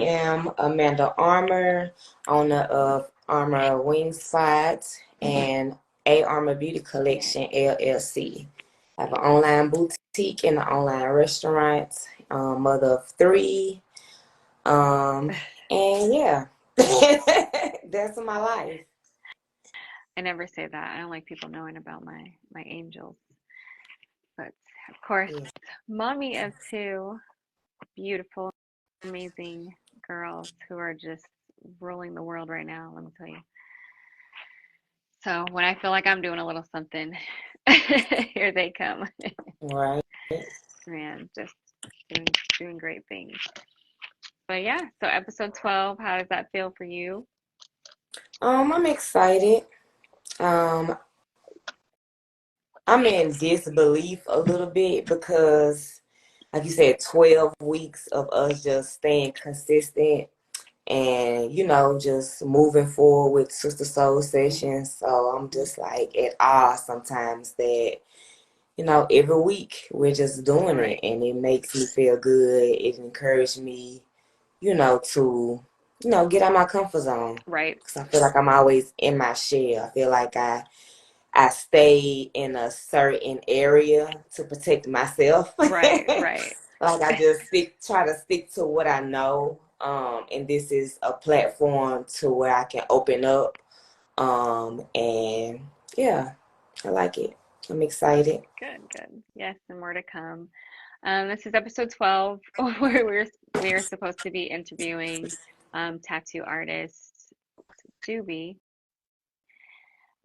am Amanda Armour, owner of Armour Wing Spots and A Armour Beauty Collection LLC. I have an online boutique and an online restaurant, mother of three, and yeah, that's my life. I never say that. I don't like people knowing about my angels. But of course, Yeah. mommy of two beautiful, amazing girls who are just ruling the world right now, let me tell you. So when I feel like I'm doing a little something, here they come. Right. Man, just doing great things. But yeah, so episode 12, how does that feel for you? I'm excited. Um, I'm in disbelief a little bit because, like you said, 12 weeks of us just staying consistent and, just moving forward with Sister Soul Sessions. So I'm just like at awe sometimes that, every week we're just doing it Right, and it makes me feel good. It encouraged me, to, get out my comfort zone. right, Because I feel like I'm always in my shell. I feel like I stay in a certain area to protect myself. right. Like I just try to stick to what I know. And this is a platform to where I can open up. And yeah, I like it. I'm excited. Good. Yes, and more to come. This is episode 12, where we're supposed to be interviewing tattoo artist Doobie.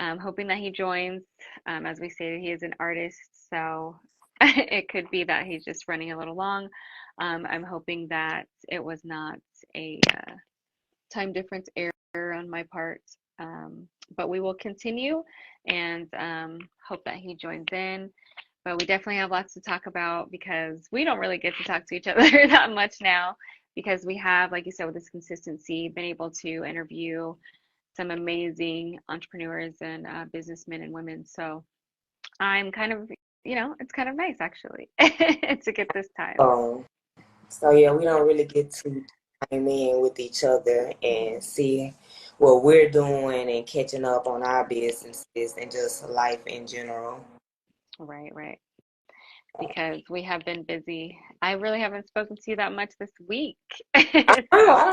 Hoping that he joins. As we stated, he is an artist, so it could be that he's just running a little long. I'm hoping that it was not a time difference error on my part. But we will continue and hope that he joins in. But we definitely have lots to talk about because we don't really get to talk to each other that much now because we have, like you said, with this consistency, been able to interview some amazing entrepreneurs and businessmen and women. So I'm kind of, it's kind of nice actually to get this time. Um, so yeah, we don't really get to chime in with each other and see what we're doing and catching up on our businesses and just life in general. Right. Because we have been busy. I really haven't spoken to you that much this week. So, I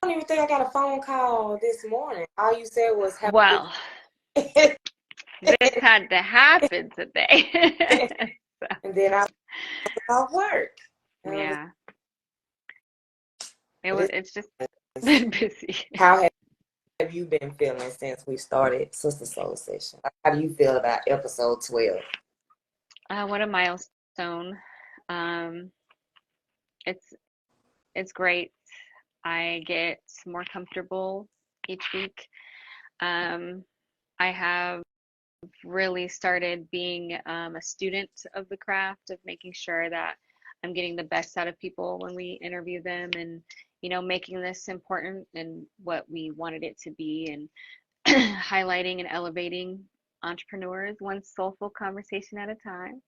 don't even think I got a phone call this morning. All you said was have a good well, this had to happen today. So, and then I was off work. yeah, But it's just it's, been busy. how have you been feeling since we started Sister Soul Session? How do you feel about episode 12? What a milestone. Um, it's it's great. I get more comfortable each week. Um, I have really started being a student of the craft of making sure that I'm getting the best out of people when we interview them and, making this important and what we wanted it to be and highlighting and elevating entrepreneurs one soulful conversation at a time.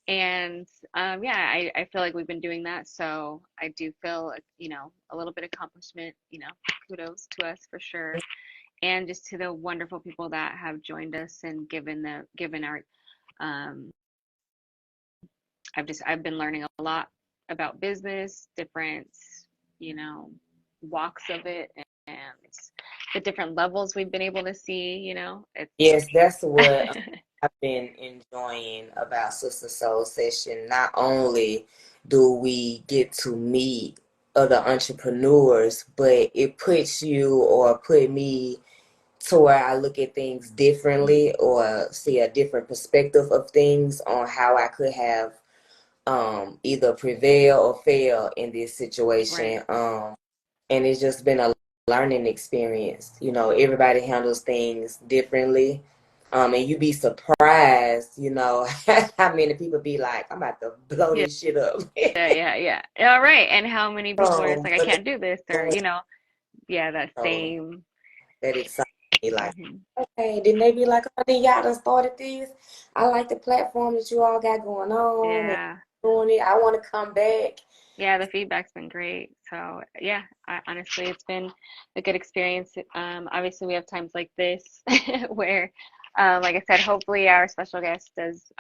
And yeah, I feel like we've been doing that. So I do feel, a little bit of accomplishment, kudos to us for sure. And just to the wonderful people that have joined us and given our, um, I've been learning a lot about business, different, you know, walks of it and the different levels we've been able to see, it's Yes, that's what I've been enjoying about Sister Soul Session. Not only do we get to meet other entrepreneurs, but it puts you or put me to where I look at things differently or see a different perspective of things on how I could have either prevail or fail in this right. situation. And it's just been a learning experience. Everybody handles things differently. And you'd be surprised, how many people be like, I'm about to blow Yeah, this shit up. yeah. All right. And how many people are just like, I But can't do this or, yeah, that so same. that excites me. Like, Mhm. okay, then they be like, oh, then y'all done started this. I like the platform that you all got going on and Yeah. doing it. I want to come back. Yeah, the feedback's been great. So yeah, honestly, it's been a good experience. Obviously, we have times like this where, like I said, hopefully our special guest does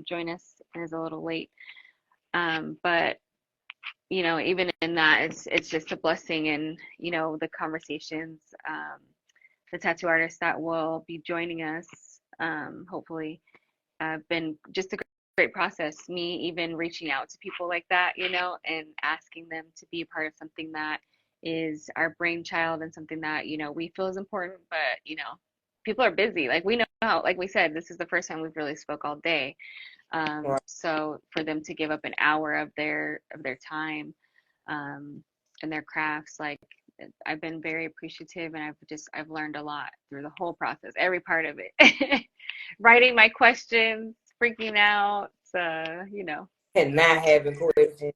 join us and is a little late. But even in that, it's just a blessing, and the conversations, the tattoo artists that will be joining us, hopefully, been just a great process. Me even reaching out to people like that, and asking them to be a part of something that is our brainchild and something that, we feel is important, but, people are busy. Like we know how, like we said, this is the first time we've really spoke all day. Right. So for them to give up an hour of their time, um, and their crafts, like I've been very appreciative, and I've learned a lot through the whole process, every part of it. Writing my questions, freaking out, And not having questions.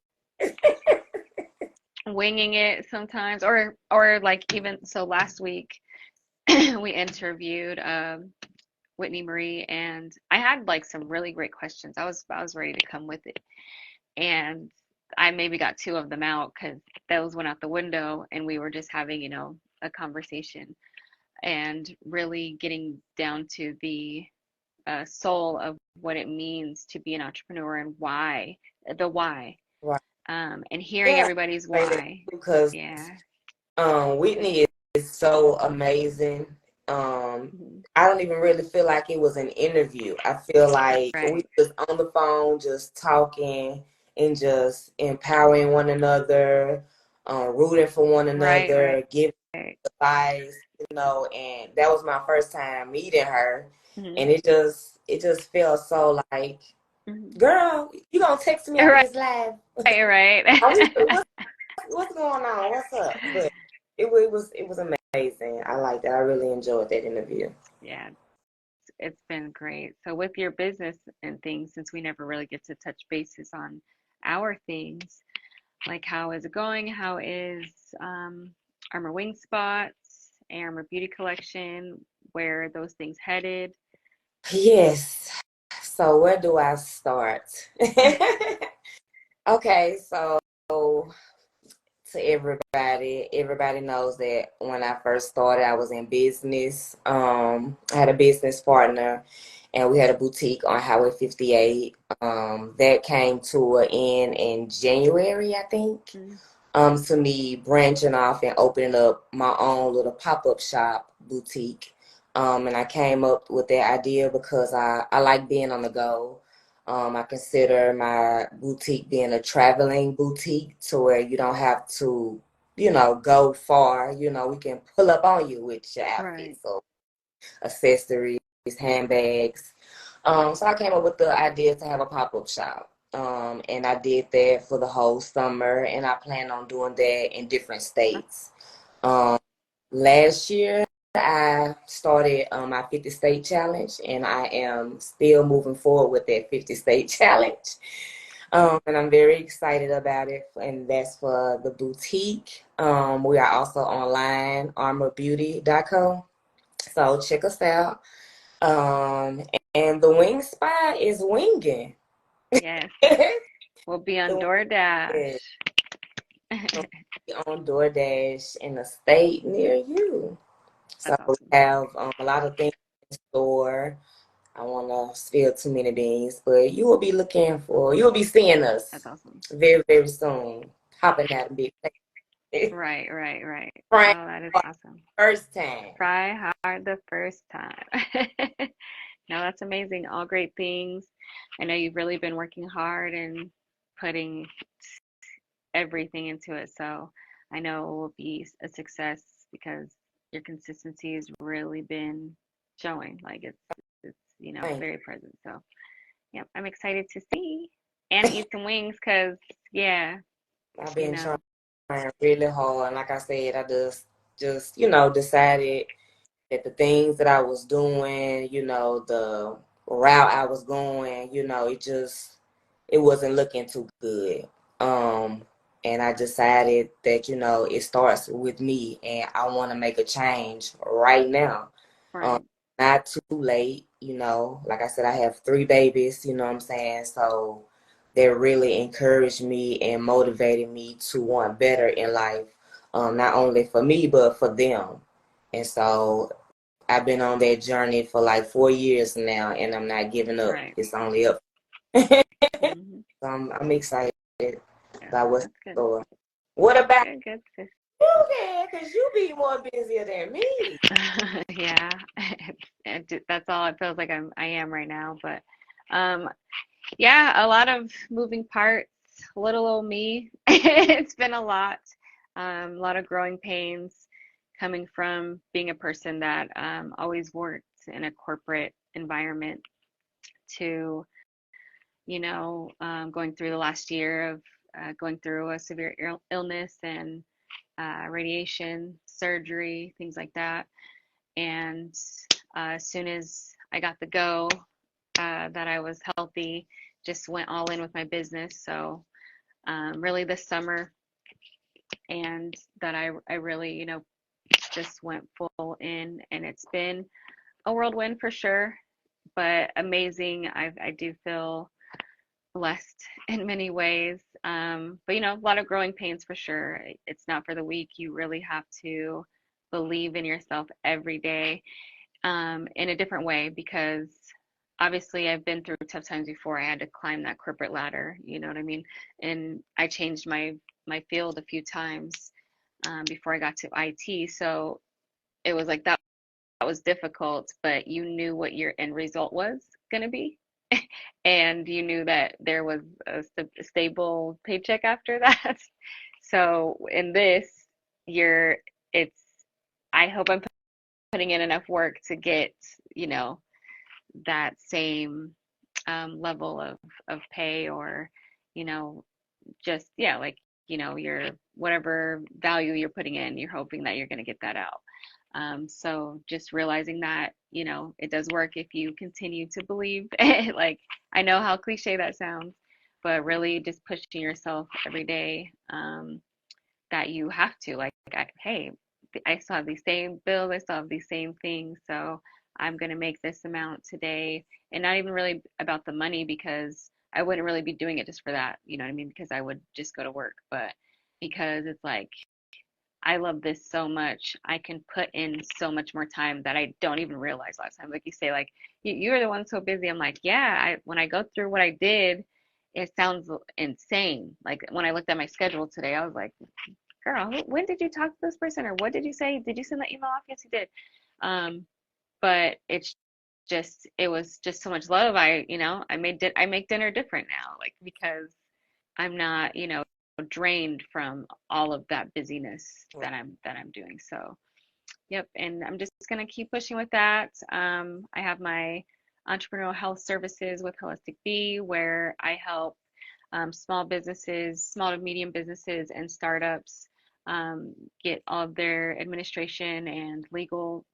winging it sometimes, or like even so last week we interviewed Whitney Marie, and I had like some really great questions. I was ready to come with it, and I maybe got two of them out because those went out the window, and we were just having a conversation and really getting down to the soul of what it means to be an entrepreneur and the why, Right. and hearing Yeah, everybody's I say that why. because Yeah. Whitney is so amazing. Um, Mhm. I don't even really feel like it was an interview. I feel like we Right. was on the phone just talking and just empowering one another, rooting for one Right. Right. another, giving advice, and that was my first time meeting her, Hmm. and it just felt so like, Hmm. girl, you gonna text me after Right. this live? Right. What's going on? What's up? But it was amazing. I liked it. I really enjoyed that interview. Yeah, it's been great. So with your business and things, since we never really get to touch bases on our things, like how is it going? How is Armor Wing Spots, Armor Beauty Collection? Where are those things headed? Yes. So where do I start? Okay, so to everybody knows that when I first started, I was in business. I had a business partner, and we had a boutique on Highway 58. That came to an end in January, I think. Mm. To me branching off and opening up my own little pop-up shop boutique. And I came up with that idea because I like being on the go. I consider my boutique being a traveling boutique to where you don't have to, go far. We can pull up on you with your Right. outfits, so accessories, handbags. So I came up with the idea to have a pop-up shop. And I did that for the whole summer, and I plan on doing that in different states. Um, Last year, I started my 50 state challenge, and I am still moving forward with that 50 state challenge. And I'm very excited about it, and that's for the boutique. We are also online, armorbeauty.com. So check us out. Um, and the wing spot is winging. Yes. The We'll be on wing DoorDash. is on DoorDash in a state near you. So That's we awesome. have a lot of things in store. I want to spill too many beans, but you will be seeing us That's awesome. very, very soon. Popping out a big Right, right, right. Frank Oh, that is awesome. first time. Try hard the first time. No, that's amazing. All great things. I know you've really been working hard and putting everything into it. So I know it will be a success because your consistency has really been showing. Like it's Thank very present. So yeah, I'm excited to see and eat some wings because yeah, you. I've you been know, trying really hard. And like I said, I just decided that the things that I was doing, the route I was going, it wasn't looking too good. Um, and I decided that, it starts with me and I want to make a change right now. Um, right. Not too late, like I said, I have three babies, you know what I'm saying? So that really encouraged me and motivated me to want better in life, not only for me, but for them. And so I've been on that journey for like 4 years now, and I'm not giving up. Right. It's only up. Hmm. So I'm excited Yeah, about what's in that's good. store. What about Good, good, sis. you then? Because you be more busier than me. Yeah, that's all it feels like I am right now. But um, yeah, a lot of moving parts. Little old me. It's been a lot of growing pains coming from being a person that always worked in a corporate environment to, going through the last year of going through a severe illness and radiation, surgery, things like that. And as soon as I got the go that I was healthy, just went all in with my business. So really this summer, and that I really, just went full in, and it's been a whirlwind for sure, but amazing. I do feel blessed in many ways. But a lot of growing pains for sure. It's not for the weak. You really have to believe in yourself every day, in a different way, because obviously I've been through tough times before. I had to climb that corporate ladder, you know what I mean? And I changed my field a few times before I got to IT. So it was like that was difficult, but you knew what your end result was going to be. And you knew that there was a stable paycheck after that. So in this, you're, it's, I hope I'm putting in enough work to get, you know, that same level of pay, or, you know, just, yeah, like, your whatever value you're putting in, you're hoping that you're going to get that out. So just realizing that, it does work if you continue to believe. Like, I know how cliche that sounds, but really just pushing yourself every day, that you have to, like, hey, I still have these same bills, I still have these same things, so I'm going to make this amount today. And not even really about the money, because I wouldn't really be doing it just for that, you know what I mean? Because I would just go to work, but because it's like, I love this so much. I can put in so much more time that I don't even realize last time. Like you say, like, you're the one so busy. I'm like, yeah, when I go through what I did, it sounds insane. Like when I looked at my schedule today, I was like, girl, when did you talk to this person, or what did you say? Did you send that email off? Yes, you did. Um, but it was just so much love. I make dinner different now, like, because I'm not, drained from all of that busyness that I'm doing. So, yep. And I'm just gonna keep pushing with that. I have my entrepreneurial health services with Holistic Bee, where I help small businesses, small to medium businesses, and startups get all of their administration and legal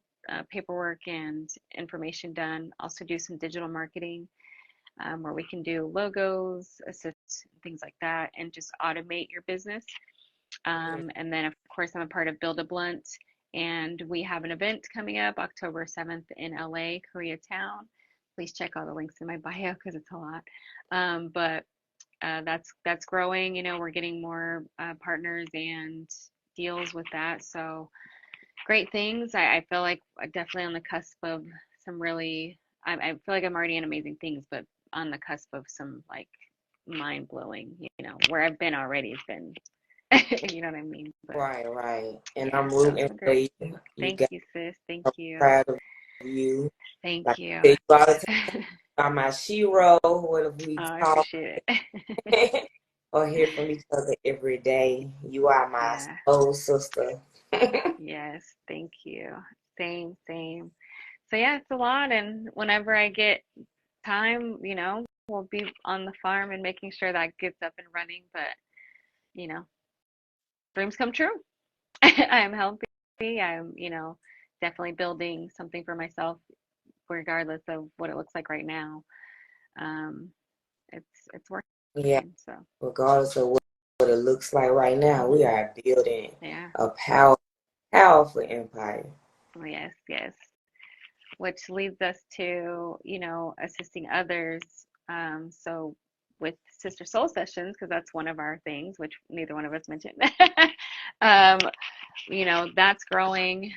paperwork and information done. Also do some digital marketing, where we can do logos, assist, things like that, and just automate your business. And then, of course, I'm a part of Build a Blunt, and we have an event coming up October 7th in LA, Koreatown. Please check all the links in my bio because it's a lot. But that's growing. We're getting more partners and deals with that. So great things. I feel like I'm definitely on the cusp of some really. I feel like I'm already in amazing things, but on the cusp of some, like, mind blowing. Where I've been already has been. You know what I mean? But Right, right. And yeah, I'm so it's rooting been for great. you. You Thank got you, sis. Thank I'm you. proud of you. Thank Like you. I said, you all the time about my shiro. What if we Oh, I talk appreciate it. or hear from each other every day? You are my Yeah. soul sister. Yes. Thank you. Same, same. So yeah, it's a lot, and whenever I get time, we'll be on the farm and making sure that gets up and running. But, you know, dreams come true. I'm healthy. I'm, definitely building something for myself, regardless of what it looks like right now. Um, it's Yeah, working. So regardless of what it looks like right now, we hmm are building yeah. a powerful empire. Yes, yes. Which leads us to, assisting others. So with Sister Soul Sessions, because that's one of our things, which neither one of us mentioned. um, that's growing.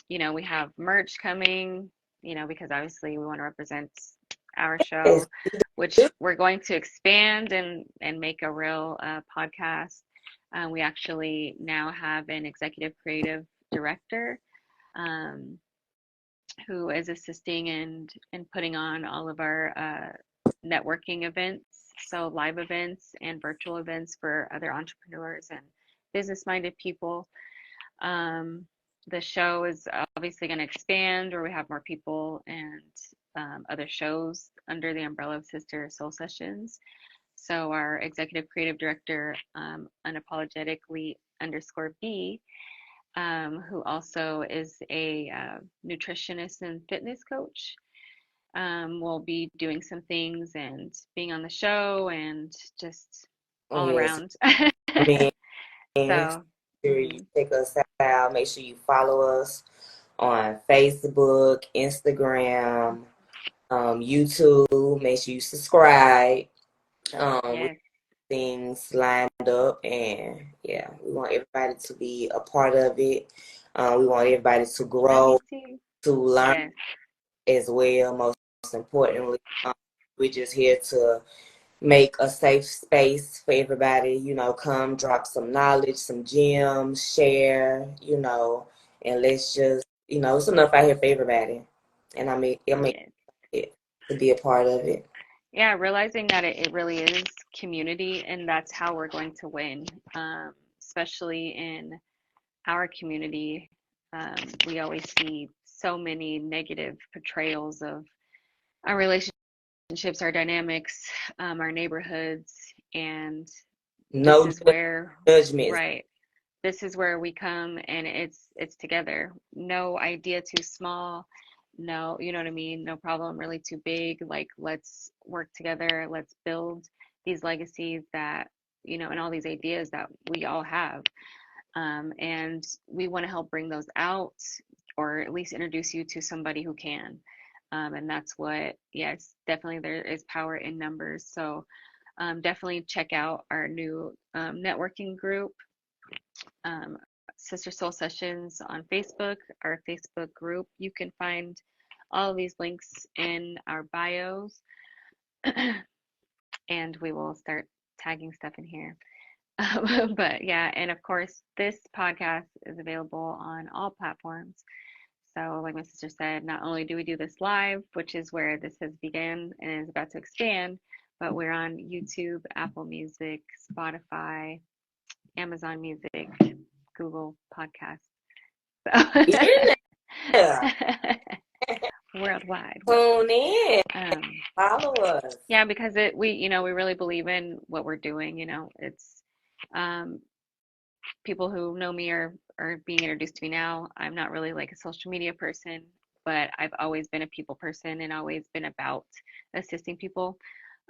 We have merch coming, because obviously we want to represent our Yes, show, which we we're going to expand and make a real podcast. We actually now have an executive creative director, um, who is assisting and putting on all of our networking events, so live events and virtual events for other entrepreneurs and business-minded people. Um, the show is obviously going to expand, where we have more people and other shows under the umbrella of Sister Soul Sessions. So our executive creative director, unapologetically underscore B, who also is a nutritionist and fitness coach, will be doing some things and being on the show and just all yes. around. I mean, make So, sure you check us out. Make sure you follow us on Facebook, Instagram, YouTube. Make sure you subscribe. We yes, have things lined up, and yeah, we want everybody to be a part of it. We want everybody to love you grow, too. to learn Yes, as well. Most importantly, we're just here to make a safe space for everybody. Come drop some knowledge, some gems, share. And let's just, it's enough out here for everybody. And I'm yes. excited to be a part of it. Yeah, realizing that it really is community, and that's how we're going to win, especially in our community. We always see so many negative portrayals of our relationships, our dynamics, our neighborhoods, and this No is where, judgments. right, this is where we come and it's together. No idea too small. No, you know what I mean? No problem really too big. Like, let's work together. Let's build these legacies that, and all these ideas that we all have. And we want to help bring those out, or at least introduce you to somebody who can. And that's what, yes, definitely there is power in numbers. So definitely check out our new networking group, um, Sister Soul Sessions on Facebook, our Facebook group. You can find all of these links in our bios, and we will start tagging stuff in here. But yeah, and of course, this podcast is available on all platforms. So, like my sister said, not only do we do this live, which is where this has begun and is about to expand, but we're on YouTube, Apple Music, Spotify, Amazon Music, Google Podcasts. Yeah. Worldwide. Tune in. Um, Follow us. yeah, because we really believe in what we're doing. It's um, people who know me are being introduced to me now. I'm not really like a social media person, but I've always been a people person and always been about assisting people.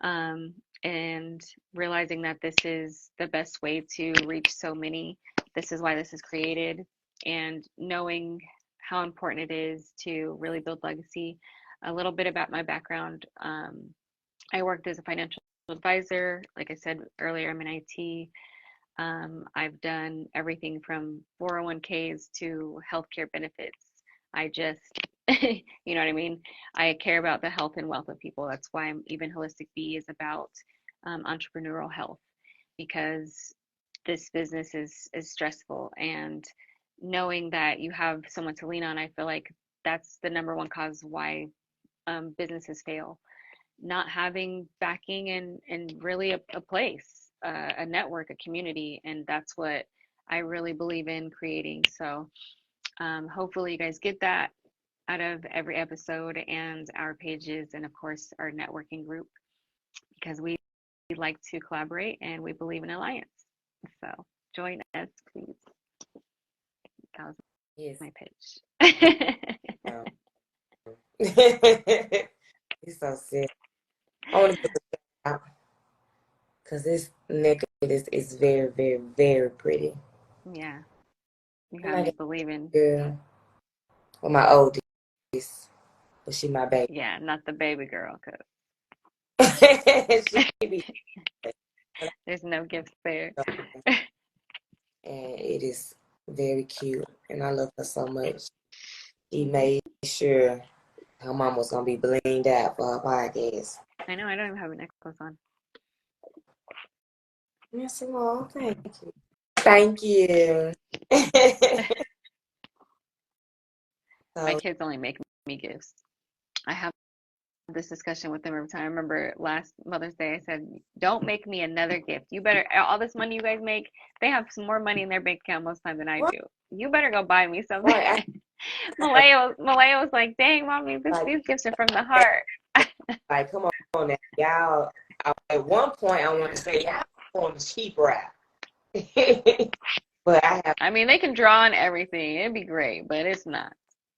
And realizing that this is the best way to reach so many. This is why this is created, and knowing how important it is to really build legacy. A little bit about my background. I worked as a financial advisor. Like I said earlier, I'm in IT. I've done everything from 401ks to healthcare benefits. I just, you know what I mean? I care about the health and wealth of people. That's why even Holistic Bee is about entrepreneurial health, because this business is stressful, and knowing that you have someone to lean on, I feel like that's the number one cause why businesses fail. Not having backing and really a place, a network, a community, and that's what I really believe in creating. So hopefully you guys get that out of every episode and our pages, and of course our networking group, because we like to collaborate and we believe in alliance. So join us, please. That was Yes. my pitch. Um, it's so sad. I want to give a shout out because this necklace is very, very, very pretty. Yeah, you Oh have my me God, believing. girl. Well, my oldest, but she my baby. Yeah, not the baby girl, cause She be, There's no gifts there. and it is very cute, and I love her so much. She made sure her mom was gonna be blinged out for her podcast. I know I don't even have a necklace on. I said, "Well, thank you, thank you." My So, kids only make me gifts. I have this discussion with them every time. I remember last Mother's Day, I said, "Don't make me another gift. You better all this money you guys make. They have some more money in their bank account most time than I right, do. You better go buy me something." right. Malaya was like, "Dang, mommy, Like, these gifts are from the heart." like, come on now, y'all. At one point, I want to say y'all on the cheap route, but I have I mean, they can draw on everything. It'd be great, but it's not.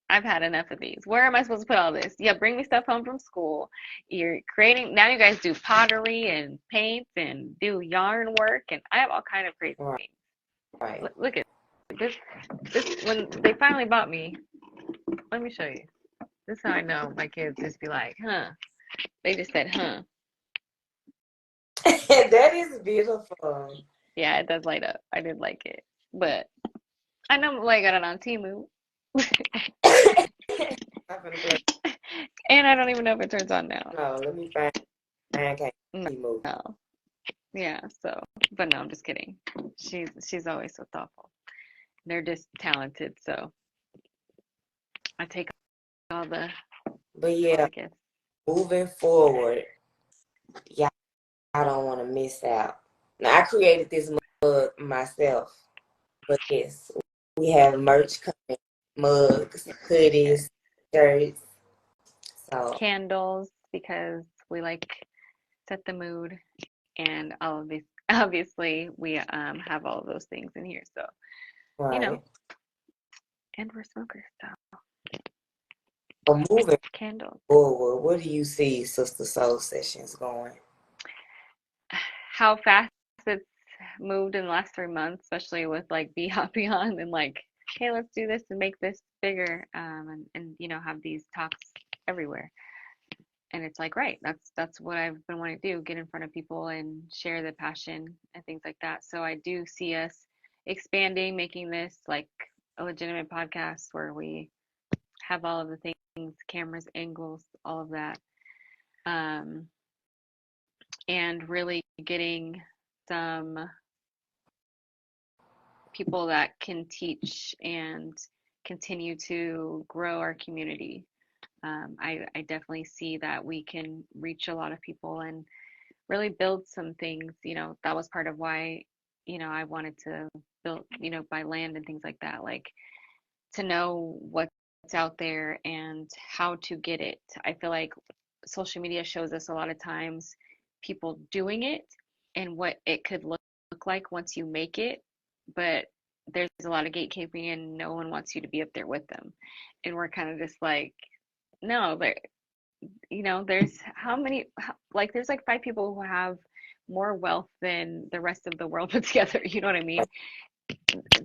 I've had enough of these. Where am I supposed to put all this? Yeah, bring me stuff home from school. You're creating now. You guys do pottery and paint and do yarn work, and I have all kind of crazy right, things. right. Look at this. This when they finally bought me. Let me show you. This is how I know my kids just be like, huh? They just said, huh? That is beautiful. Yeah, it does light up. I did like it, but I know I got it on Temu, I'm gonna play. and I don't even know if it turns on now. No, let me find. Can't see move. No. Yeah, so, but no, I'm just kidding. She's always so thoughtful. They're just talented, so I take all the But all yeah, the gifts. moving forward, y'all don't want to miss out. Now I created this mug myself, but yes, we have merch coming, mugs, Yes. hoodies, shirts. So Candles because we like set the mood and all of these obviously we have all of those things in here. So, you know, right. and we're smokers, so But moving candles. forward, where do you see Sister Soul Sessions going? How fast it's moved in the last 3 months, especially with like Beyond and like, hey, let's do this and make this bigger, and have these talks everywhere. And it's like, right, that's what I've been wanting to do, get in front of people and share the passion and things like that. So I do see us expanding, making this like a legitimate podcast where we have all of the things, cameras, angles, all of that. Um, and really getting some people that can teach and continue to grow our community. I definitely see that we can reach a lot of people and really build some things. That was part of why, I wanted to build, buy land and things like that, like to know what's out there and how to get it. I feel like social media shows us a lot of times people doing it and what it could look like once you make it, but there's a lot of gatekeeping and no one wants you to be up there with them. And we're kind of just like, no, there's how many, like, there's like 5 people who have more wealth than the rest of the world put together. You know what I mean?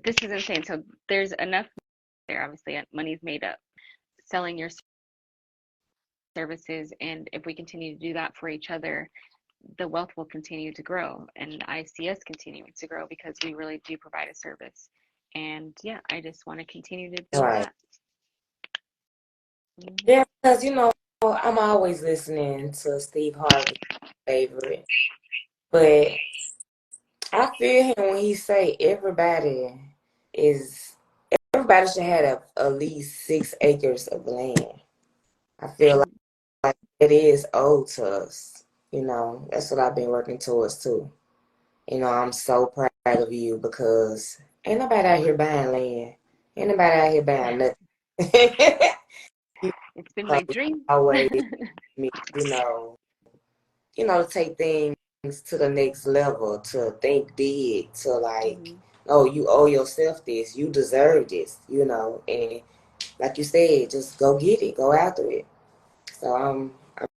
This is insane. So there's enough there. Obviously, money's made up. Selling your services, and if we continue to do that for each other, the wealth will continue to grow. And I see us continuing to grow because we really do provide a service. And yeah, I just want to continue to build Right. that. Hmm. Yeah, because I'm always listening to Steve Harvey, favorite. But I feel him when he say is everybody should have at least 6 acres of land. I feel like it is owed to us. That's what I've been working towards too. I'm so proud of you because ain't nobody out here buying land. Ain't nobody out here buying nothing. You It's been my dream. always me, to take things to the next level, to think big, to like, Hmm. oh, you owe yourself this, you deserve this, and like you said, just go get it, go after it. So I'm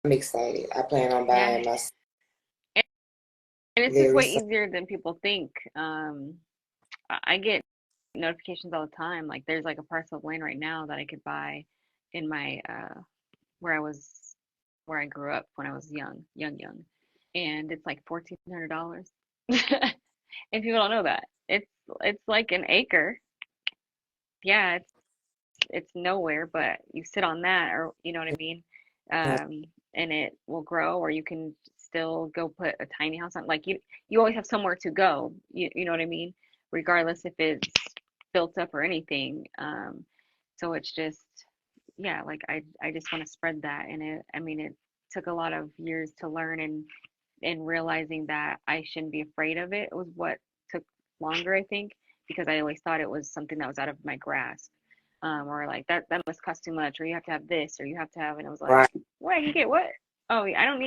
excited. I plan on Yeah, buying my and it's just very way soon. easier than people think. I get notifications all the time. Like there's like a parcel of land right now that I could buy in my where I was where I grew up when I was young, and it's like $1,400. And people don't know that it's like an acre. Yeah, it's nowhere, but you sit on that, or you know what I mean, and it will grow, or you can still go put a tiny house on. Like you always have somewhere to go. You know what I mean, regardless if it's built up or anything. So it's just yeah, like I just want to spread that, and I mean it took a lot of years to learn and realizing that I shouldn't be afraid of it was what took longer, I think, because I always thought it was something that was out of my grasp. Or like that must cost too much, or you have to have this, or you have to have, and I was like, Right. what, you get what? Oh, yeah, I don't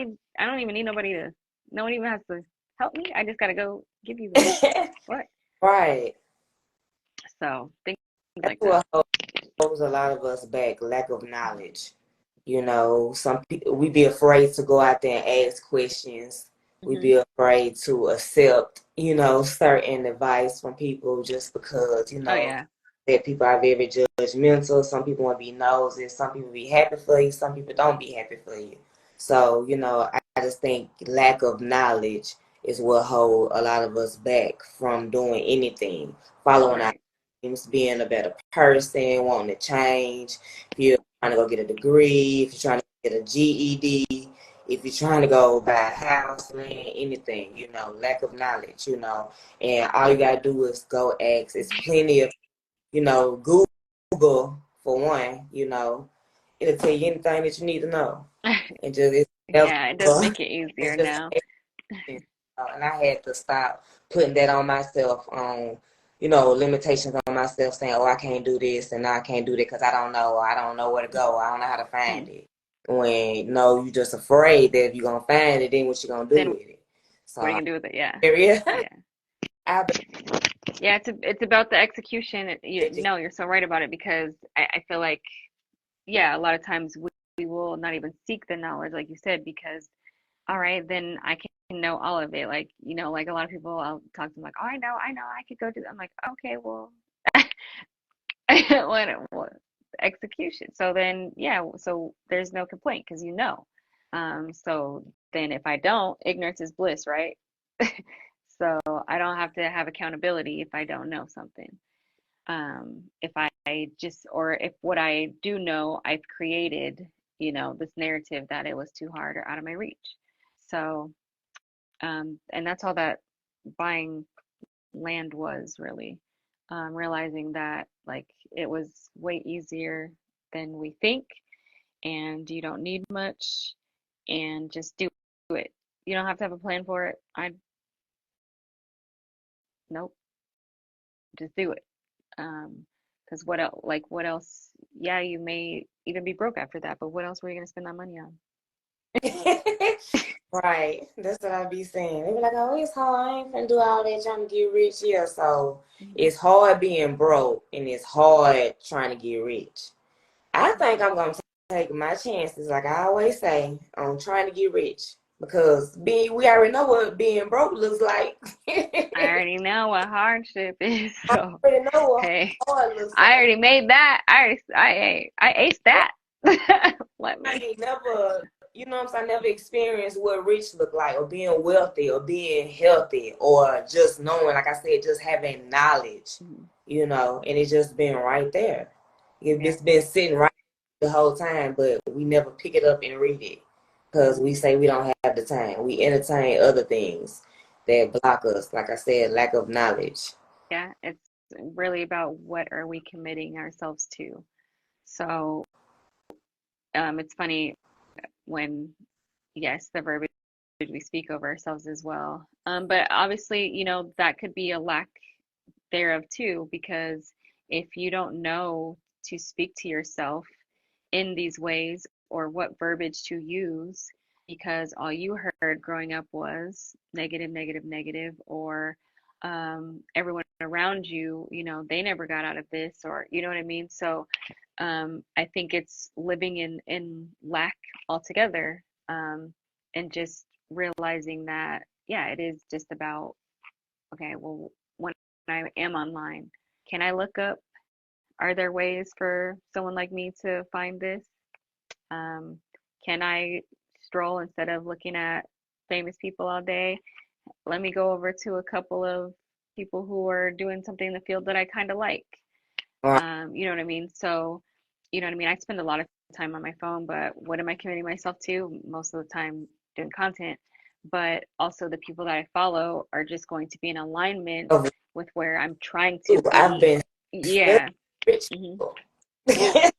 even need nobody to, no one even has to help me. I just gotta go give you this. What? Right. So things That's like that. what holds a lot of us back, lack of knowledge. You know, some people we be afraid to go out there and ask questions. We Hmm. be afraid to accept, certain advice from people just because, Oh yeah. that people are very judgmental. Some people want to be nosy. Some people be happy for you. Some people don't be happy for you. So, I just think lack of knowledge is what hold a lot of us back from doing anything, following our Right. dreams, being a better person, wanting to change. If you're trying to go get a degree, if you're trying to get a GED, if you're trying to go buy a house, land, anything, lack of knowledge, and all you gotta do is go ask. It's plenty of, Google for one, it'll tell you anything that you need to know. And just it's Yeah, it does never make it it's easier just now. and I had to stop putting that on myself, limitations on myself, saying, "Oh, I can't do this and I can't do that because I don't know. I don't know where to go. I don't know how to find Mhm. it." When no, you just afraid that if you're gonna find it, then what you gonna do Then with it? what are you So gonna do with it? Yeah. area, Yeah. I Yeah, it's about the execution. bet No, you're so right about it, because I feel like, yeah, a lot of times we will not even seek the knowledge, like you said, because all right, then I can know all of it. Like, like a lot of people, I'll talk to them like, oh, I know, I could go do that. I'm like, okay, well, what execution? So then, yeah, so there's no complaint because you know. So then if I don't, ignorance is bliss, right? So I don't have to have accountability if I don't know something. If I just, or if what I do know, I've created, this narrative that it was too hard or out of my reach. So, and that's all that buying land was really, realizing that like it was way easier than we think, and you don't need much, and just do it. You don't have to have a plan for it. Nope, just do it. Because what else? Like what else? Yeah, you may even be broke after that, but what else were you gonna spend that money on? right. That's what I be saying. They be like, "Oh, it's hard. I ain't finna do all that trying to get rich here." So Mhm. it's hard being broke, and it's hard trying to get rich. I think Mhm. I'm gonna take my chances, like I always say, on trying to get rich because we already know what being broke looks like. I I already know what hardship is, so already know what hey, hard looks I like. already made that. I aced that. Let I me. ain't never, what I'm saying, never experienced what rich look like, or being wealthy, or being healthy, or just knowing, like I said, just having knowledge, Mhm. and it's just been right there. Yeah, It's been sitting right the whole time, but we never pick it up and read it because we say we don't have the time. We entertain other things that block us. Like I said, lack of knowledge. yeah. It's really about what are we committing ourselves to. So, it's funny when, yes, the verbiage we speak over ourselves as well. But obviously, that could be a lack thereof too, because if you don't know to speak to yourself in these ways, or what verbiage to use, because all you heard growing up was negative, negative, negative, or everyone around you, they never got out of this, or you know what I mean? So I think it's living in lack altogether, and just realizing that, yeah, it is just about, okay, well, when I am online, can I look up, are there ways for someone like me to find this? Um, can I stroll instead of looking at famous people all day. Let me go over to a couple of people who are doing something in the field that I kind of like. Right. You know what I mean? So, you know what I mean? I spend a lot of time on my phone, but what am I committing myself to? Most of the time doing content, but also the people that I follow are just going to be in alignment Over with where I'm trying to too. I've be. been studying Yeah. rich Hmm. people. Yeah.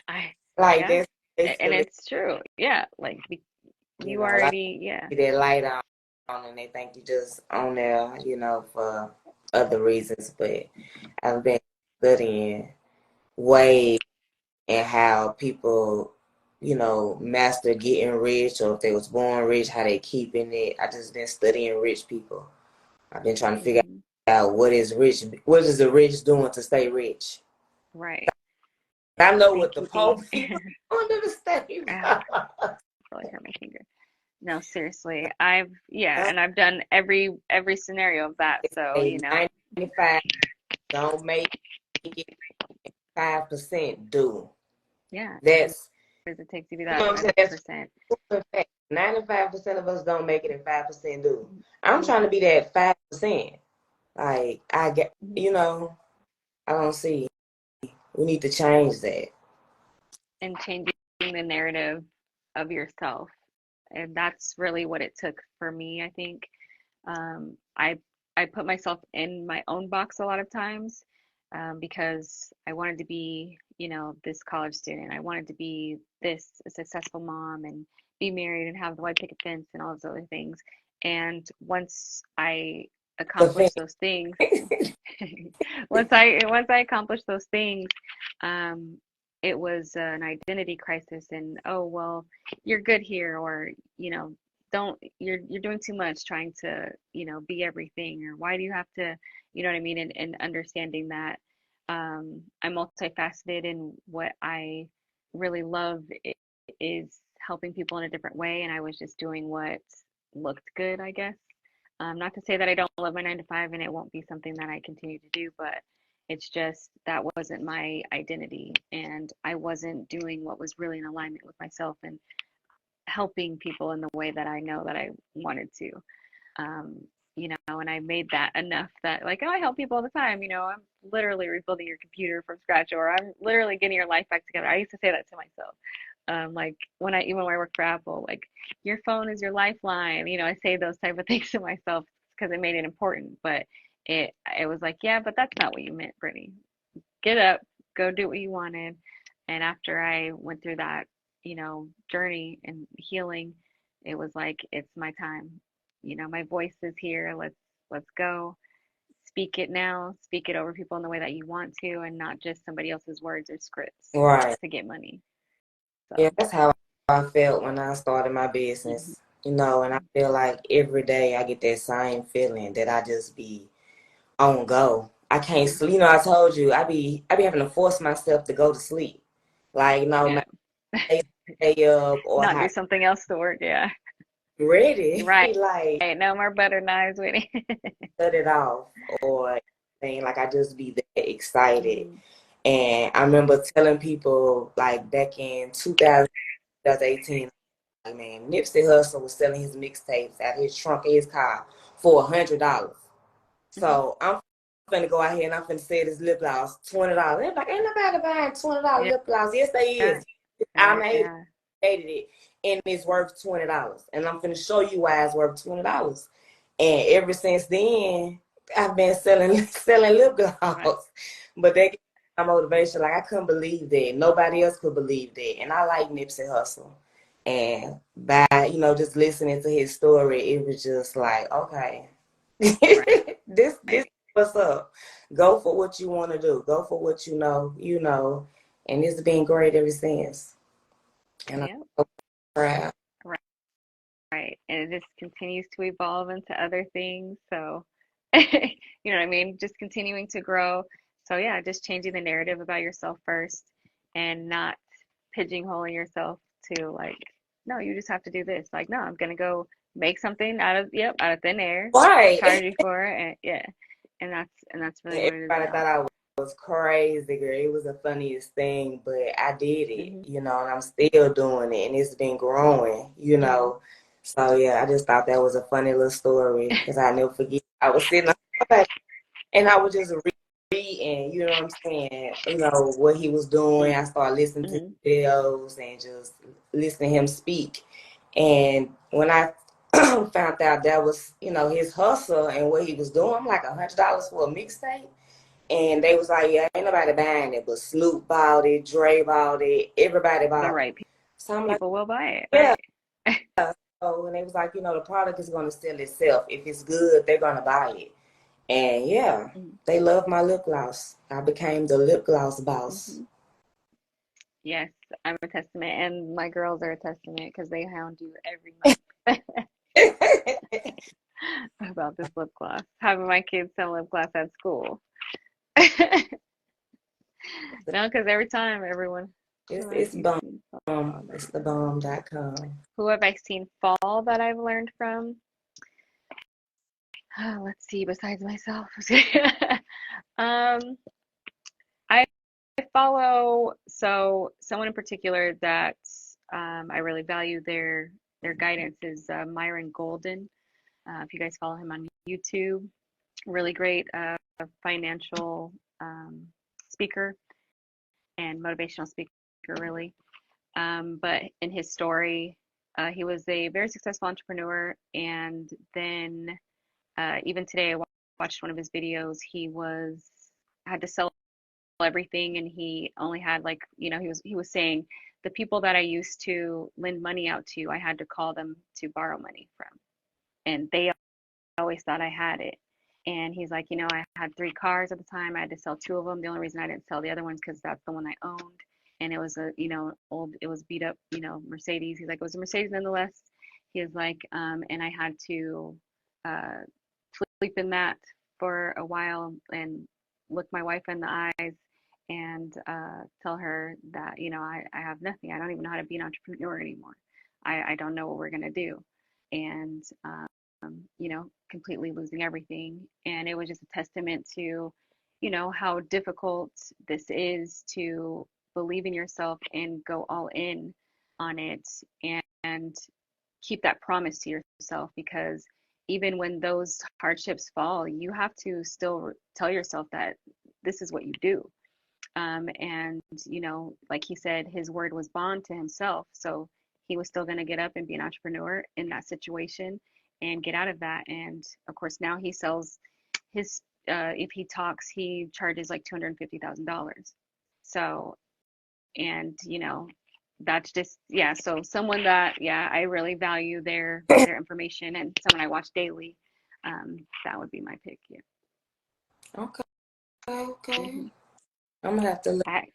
I, Like yeah. that's And basically, it's true. Yeah. Like you you know, like already, yeah. that light on and they think you just on there, for other reasons. But I've been studying ways and how people, master getting rich, or if they was born rich, how they keeping it. I just been studying rich people. I've been trying to figure Hmm. out what is the rich doing to stay rich. Right. I know And what the Pope keeping, is doing to stay ah, really hurt my finger. No, seriously. And I've done every scenario of that. So, rich. 95 don't make it, 5% do. yeah. And That's, what does it take to be you know that what I'm saying? That's 5%? proven fact. 95% of us don't make it and 5% do. I'm Mhm. trying to be that 5%. Like, I get, Mhm. I don't see. We need to change that. And changing the narrative of yourself. And that's really what it took for me, I think. I put myself in my own box a lot of times, because I wanted to be, this college student. I wanted to be this a successful mom and be married and have the white picket fence and all those other things. And once I The thing. accomplished those things, once I accomplished those things, um, it was an identity crisis. And oh well, you're good here, or don't you're doing too much trying to be everything, or why do you have to, you know what I mean? And understanding that I'm multifaceted, and what I really love is helping people in a different way, and I was just doing what looked good, I guess. Not to say that I don't love my 9 to 5 and it won't be something that I continue to do, but it's just that wasn't my identity, and I wasn't doing what was really in alignment with myself and helping people in the way that I know that I wanted to. Um, and I made that enough that, like, oh, I help people all the time. I'm literally rebuilding your computer from scratch, or I'm literally getting your life back together. I used to say that to myself. Like even when I work for Apple, like, your phone is your lifeline. I say those type of things to myself because it made it important. But it was like, yeah, but that's not what you meant, Brittany. Get up, go do what you wanted. And after I went through that, journey and healing, it was like, it's my time. My voice is here. Let's go. Speak it now. Speak it over people in the way that you want to, and not just somebody else's words or scripts Right. to get money. Yeah, So, that's how I felt when I started my mhm, business. And I feel like every day I get that same feeling that I just be on go. I can't mhm, sleep. I told you I be having to force myself to go to sleep. Like, yeah, stay up or not do how something else to work. Yeah, ready. right. Like, No more butter knives, Whitney. cut it off or thing. Like, I just be that excited. Mhm, And I remember telling people, like, back in 2018, like, man, Nipsey Hussle was selling his mixtapes out of his trunk of his car for $100. mhm, So I'm finna go out here and I'm finna sell this lip gloss $20. They're like, ain't nobody buying $20 yeah, lip gloss. Yes, they yeah, is. I right, made yeah, it and it's worth $20. And I'm finna show you why it's worth $20. And ever since then, I've been selling selling lip right, gloss. But that gave me my motivation. Like, I couldn't believe that. Nobody else could believe that. And I like Nipsey Hussle. And by, just listening to his story, it was just like, okay. right, This what's up. Go for what you want to do. Go for what and it's been great ever since. And I'm yeah, so proud. right. Right. And it just continues to evolve into other things. So, you know what I mean? Just continuing to grow. So, yeah, just changing the narrative about yourself first, and not pigeonholing yourself to, like, no, you just have to do this. Like, no, I'm going to go make something out of thin air, Right. charge you for it. And yeah. And that's really what it is Everybody now. thought I was was crazy, girl. It was the funniest thing, but I did it, Hmm. and I'm still doing it, and it's been growing. Yeah. So yeah, I just thought that was a funny little story because I never forget. I was sitting on and I was just reading, what I'm saying, what he was doing. I started listening to Hmm. videos and just listening to him speak. And when I found out that was, his hustle and what he was doing, I'm like $100 for a mixtape. And they was like, yeah, ain't nobody buying it, but Snoop bought it, Dre bought it, everybody The bought it. right So I'm like, people will buy it, yeah. right? So, and they was like, the product is going to sell itself. If it's good, they're going to buy it. And yeah, Hmm. they love my lip gloss. I became the lip gloss boss. Hmm. Yes, I'm a testament, and my girls are a testament because they hound you every month about this lip gloss. Having my kids sell lip gloss at school. No, because every time everyone, it's who have it's you bomb. seen fall that It's you the learned from? bomb.com. Who have I seen fall that I've learned from? Let's see, besides myself. um, I follow someone in particular that I really value their guidance is Myron Golden. If you guys follow him on YouTube, really great financial speaker and motivational speaker, really. But in his story, he was a very successful entrepreneur, and then even today, I watched one of his videos. He was had to sell everything, and he only had like he was saying the people that I used to lend money out to, I had to call them to borrow money from, and they always thought I had it. And he's like, I had 3 cars at the time. I had to sell 2 of them. The only reason I didn't sell the other ones because that's the one I owned. And it was a, old, it was beat up, Mercedes. He's like, it was a Mercedes nonetheless. He was like, and I had to uh, sleep in that for a while and look my wife in the eyes and tell her that, I have nothing. I don't even know how to be an entrepreneur anymore. I don't know what we're going to do. And completely losing everything. And it was just a testament to, how difficult this is to believe in yourself and go all in on it and keep that promise to yourself because even when those hardships fall, you have to still tell yourself that this is what you do. And, like he said, his word was bond to himself. So he was still going to get up and be an entrepreneur in that situation and get out of that. And of course, now he sells his, if he talks, he charges like $250,000. So, and, that's just, yeah. So someone that, yeah, I really value their information and someone I watch daily. That would be my pick. Yeah. Okay, okay. Hmm. I'm gonna have to look I, at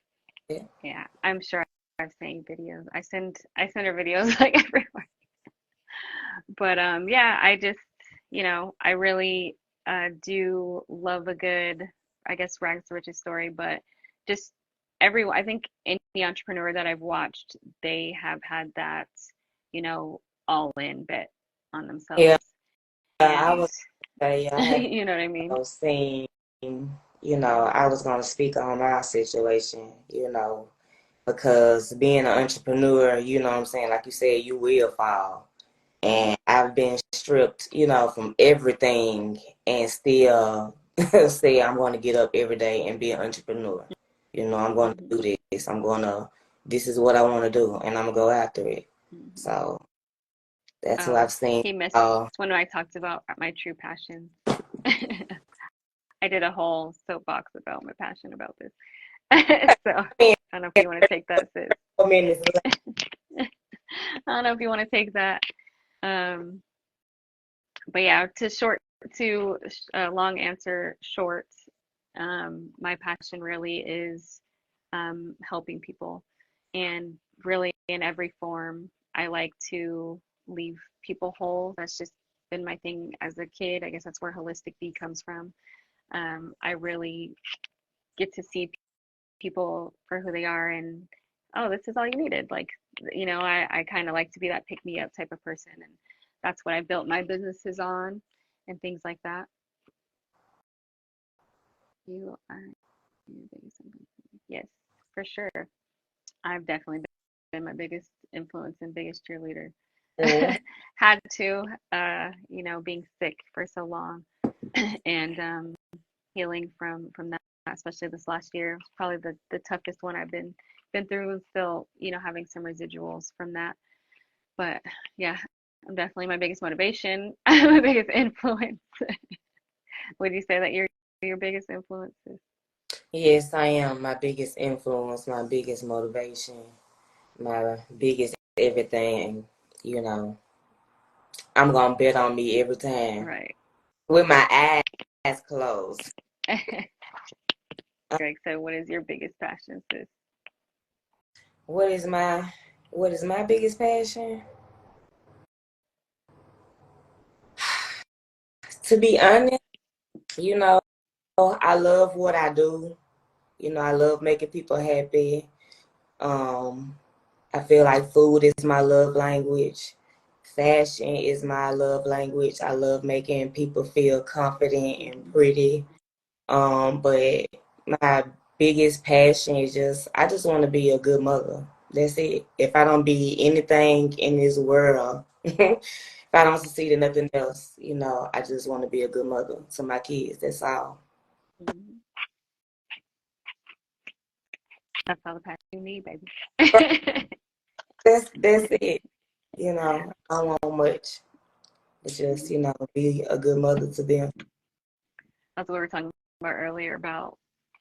it. Yeah, I'm sure I've seen videos. I send her videos like everywhere. But yeah, I just, I really do love a good, I guess, rags to riches story, but just everyone, I think any entrepreneur that I've watched, they have had that, you know, all in bet on Yeah, themselves. I And would say I have you know what I mean? seen, I was gonna speak on my situation, because being an entrepreneur, you know what I'm saying, like you said, you will fall. And I've been stripped, from everything and still say I'm going to get up every day and be an entrepreneur. I'm going to Hmm. do this. This is what I want to do, and I'm going to go after it. Hmm. So that's what Oh, I've seen. he missed Oh, when I talked about my true passions. I did a whole soapbox about my passion about this. So I I mean, don't know if you want to take that, sis. 4 minutes left. I don't know if you want to take that. Um, but yeah, to long answer short, my passion really is helping people, and really in every form. I like to leave people whole. That's just been my thing as a kid. I guess that's where holistic B comes from. I really get to see people for who they are and oh, this is all you needed. Like, I kind of like to be that pick me up type of person. And that's what I built my businesses on and things like that. You are. Your biggest influence. Yes, for sure. I've definitely been my biggest influence and biggest cheerleader. Mm. Had to, being sick for so long and healing from that, especially this last year, was probably the toughest one I've been through, and still, having some residuals from that. But yeah, I'm definitely my biggest motivation, my biggest influence. Would you say that you're your biggest influences? Yes, I am my biggest influence, my biggest motivation, my biggest everything. You know, I'm gonna bet on me every time Right. with my eyes closed. Greg, so what is your biggest passion, sis? What is my what is my biggest passion? To be honest, you know, I love what I do. You know, I love making people happy. Um, I feel like food is my love language. Fashion is my love language. I love making people feel confident and Mm-hmm. pretty. But my biggest passion is I just want to be a good mother. That's it. If I don't be anything in this world, if I don't succeed in nothing else, I just want to be a good mother to my kids. That's all. Mm-hmm. That's all the passion you need, baby. That's it. I don't want much. But just, be a good mother to them. That's what we were talking about earlier about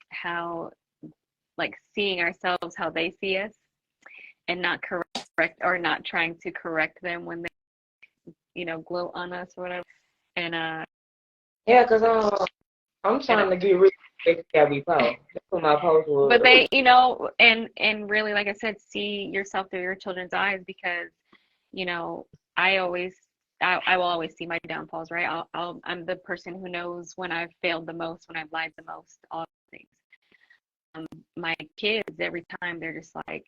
how, like, seeing ourselves how they see us and not correct or not trying to correct them when they, gloat on us or whatever. And Yeah, because I'm and trying to get rid of that we post. That's what my post but was. they, and really, like I said, see yourself through your children's eyes, because, you know, I always, I will always see my downfalls, right? I'm the person who knows when I've failed the most, when I've lied the most, all things. My kids, every time they're just like,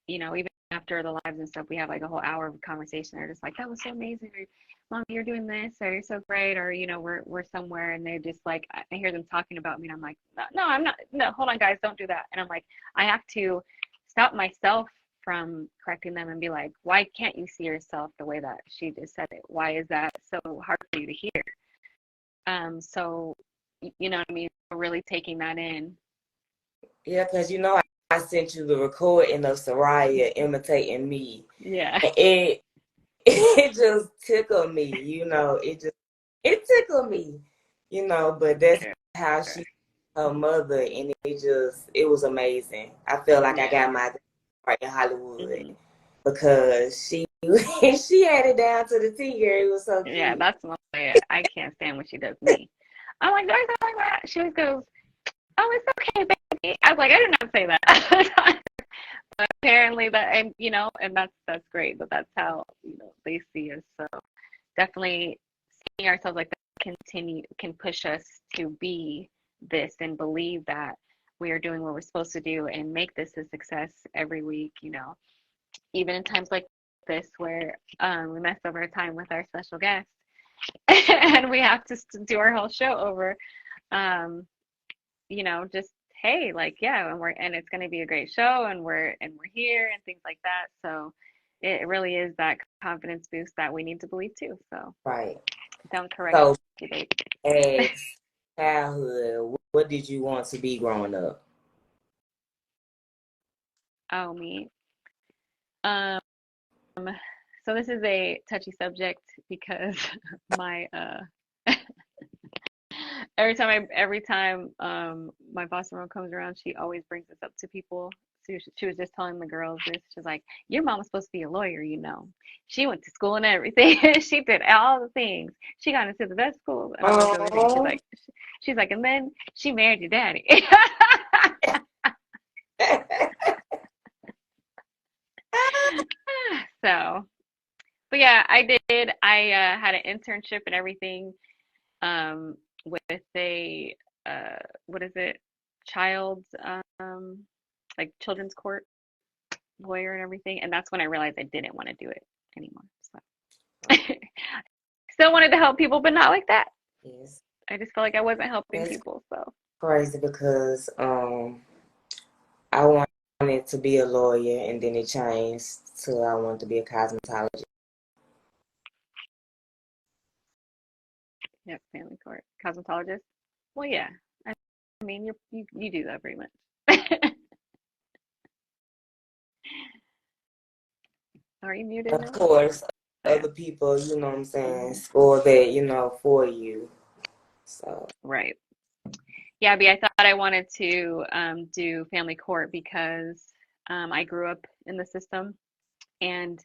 even after the lives and stuff, we have like a whole hour of conversation. They're just like, that was so amazing. Or, Mom, you're doing this, or you're so great, or, we're somewhere, and they're just like, I hear them talking about me, and I'm like, no, no, I'm not. No, hold on, guys, don't do that. And I'm like, I have to stop myself from correcting them and be like, why can't you see yourself the way that she just said it? Why is that so hard for you to hear? So, you know what I mean? Really taking that in. Yeah, because I sent you the recording of Soraya imitating me. Yeah. And it it just tickled me, it tickled me, but that's how she her mother, and it was amazing. I feel like I Yeah. got my right in Hollywood Hmm. because she she had it down to the T, girl. It was so Yeah, cute. that's my way. I can't stand when she does me. I'm like, do I sound like that? She always goes, oh, it's okay, baby. I was like, I did not say that. But apparently that, and and that's great, but that's how, they see us. So definitely seeing ourselves like that can push us to be this and believe that we are doing what we're supposed to do and make this a success every week, even in times like this where we mess up our time with our special guest and we have to do our whole show over. Um, just hey, like, yeah, and it's going to be a great show, and we're here and things like that. So it really is that confidence boost that we need to believe too. So Right. don't correct So, you, babe. as childhood, what did you want to be growing up? Oh, me. Um, so this is a touchy subject because my every time my foster mom comes around, she always brings this up to people. She was just telling the girls this. She's like, "Your mom was supposed to be a lawyer, you know. She went to school and everything. She did all the things. She got into the best schools and all this other thing." Oh. She's like, and then she married your daddy. So, but yeah, I did. I had an internship and everything, with a what is it, child's like children's court lawyer and everything, and that's when I realized I didn't want to do it anymore. So still wanted to help people, but not like that. Yes. I just felt like I wasn't helping That's people. So crazy because I wanted to be a lawyer and then it changed to I wanted to be a cosmetologist. Yep, family court. Cosmetologist. Well, yeah. I mean, you do that pretty much. Are you muted Of now? course, Oh yeah. other people, you know what I'm saying, Hmm. score that, for you. So, Right. Yeah, but I thought I wanted to do family court because I grew up in the system, and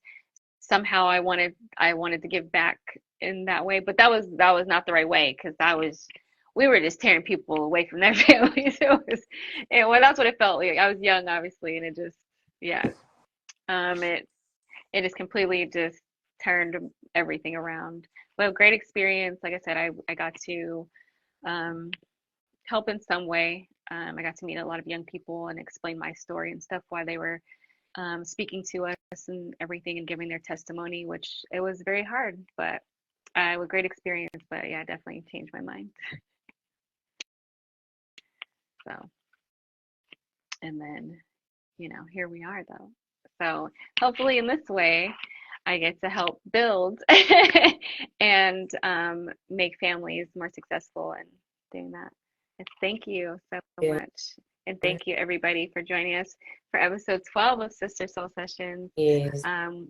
somehow I wanted to give back in that way, but that was not the right way because that was we were just tearing people away from their families. Well, that's what it felt like. I was young, obviously, and it just yeah, it just completely just turned everything around. But a great experience. Like I said, I got to um, help in some way. I got to meet a lot of young people and explain my story and stuff, why they were speaking to us and everything and giving their testimony, which it was very hard, but it was a great experience. But yeah, definitely changed my mind. So, and then, here we are though. So hopefully in this way, I get to help build and make families more successful and doing that. And thank you so yeah, much. And thank you everybody for joining us for episode 12 of Sister Soul Sessions. yes,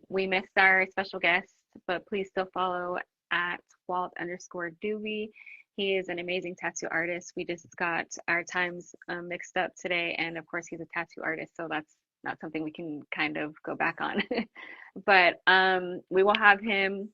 We missed our special guest, but please still follow at Walt_Doobie. He is an amazing tattoo artist. We just got our times mixed up today, and of course, he's a tattoo artist, so that's not something we can kind of go back on. But we will have him